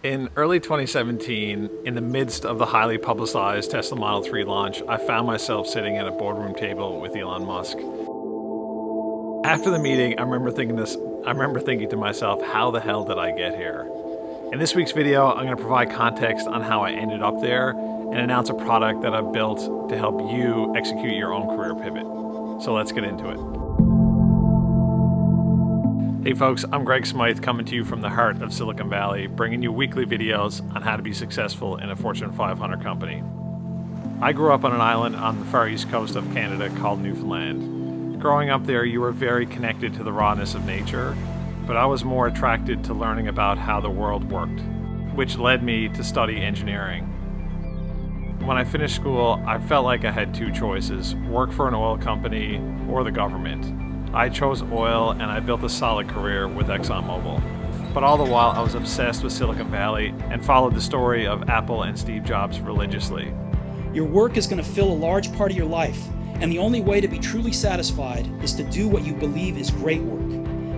In early 2017, in the midst of the highly publicized Tesla Model 3 launch, I found myself sitting at a boardroom table with Elon Musk. After the meeting, I remember thinking to myself, how the hell did I get here? In this week's video, I'm going to provide context on how I ended up there and announce a product that I've built to help you execute your own career pivot. So let's get into it. Hey folks, I'm Greg Smythe coming to you from the heart of Silicon Valley, bringing you weekly videos on how to be successful in a Fortune 500 company. I grew up on an island on the far east coast of Canada called Newfoundland. Growing up there, you were very connected to the rawness of nature, but I was more attracted to learning about how the world worked, which led me to study engineering. When I finished school, I felt like I had two choices: work for an oil company or the government. I chose oil and I built a solid career with ExxonMobil. But all the while, I was obsessed with Silicon Valley and followed the story of Apple and Steve Jobs religiously. Your work is going to fill a large part of your life, and the only way to be truly satisfied is to do what you believe is great work.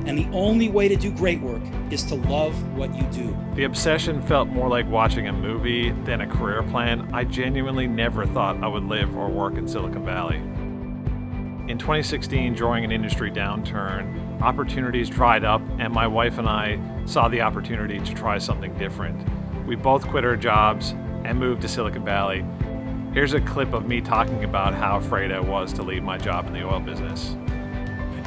And the only way to do great work is to love what you do. The obsession felt more like watching a movie than a career plan. I genuinely never thought I would live or work in Silicon Valley. In 2016, during an industry downturn, opportunities dried up and my wife and I saw the opportunity to try something different. We both quit our jobs and moved to Silicon Valley. Here's a clip of me talking about how afraid I was to leave my job in the oil business.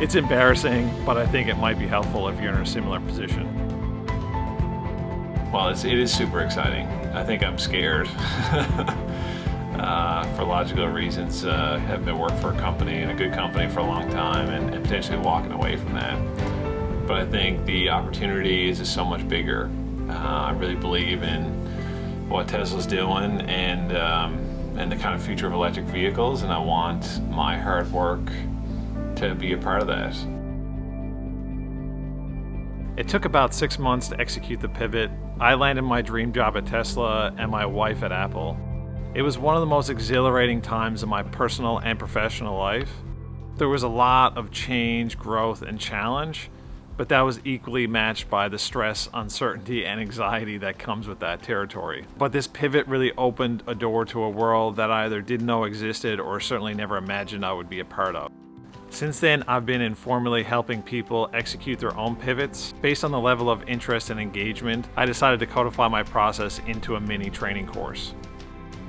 It's embarrassing, but I think it might be helpful if you're in a similar position. Well, it is super exciting. I think I'm scared. For logical reasons, have been working for a company and a good company for a long time and potentially walking away from that. But I think the opportunity is so much bigger. I really believe in what Tesla's doing and the kind of future of electric vehicles, and I want my hard work to be a part of that. It took about 6 months to execute the pivot. I landed my dream job at Tesla and my wife at Apple. It was one of the most exhilarating times in my personal and professional life. There was a lot of change, growth, and challenge, but that was equally matched by the stress, uncertainty, and anxiety that comes with that territory. But this pivot really opened a door to a world that I either didn't know existed or certainly never imagined I would be a part of. Since then, I've been informally helping people execute their own pivots. Based on the level of interest and engagement, I decided to codify my process into a mini training course.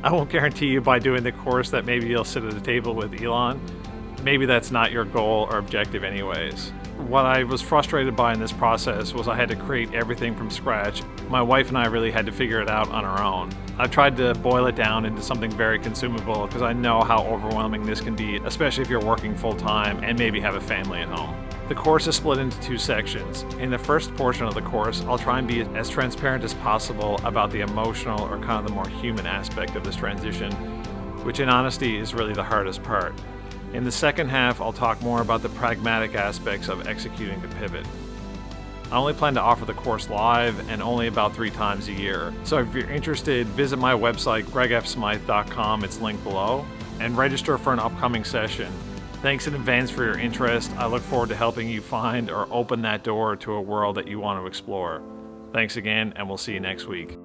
I won't guarantee you by doing the course that maybe you'll sit at a table with Elon. Maybe that's not your goal or objective anyways. What I was frustrated by in this process was I had to create everything from scratch. My wife and I really had to figure it out on our own. I tried to boil it down into something very consumable because I know how overwhelming this can be, especially if you're working full-time and maybe have a family at home. The course is split into two sections. In the first portion of the course, I'll try and be as transparent as possible about the emotional or kind of the more human aspect of this transition, which in honesty is really the hardest part. In the second half, I'll talk more about the pragmatic aspects of executing the pivot. I only plan to offer the course live and only about 3 times a year. So if you're interested, visit my website, gregfsmythe.com, it's linked below, and register for an upcoming session. Thanks in advance for your interest. I look forward to helping you find or open that door to a world that you want to explore. Thanks again, and we'll see you next week.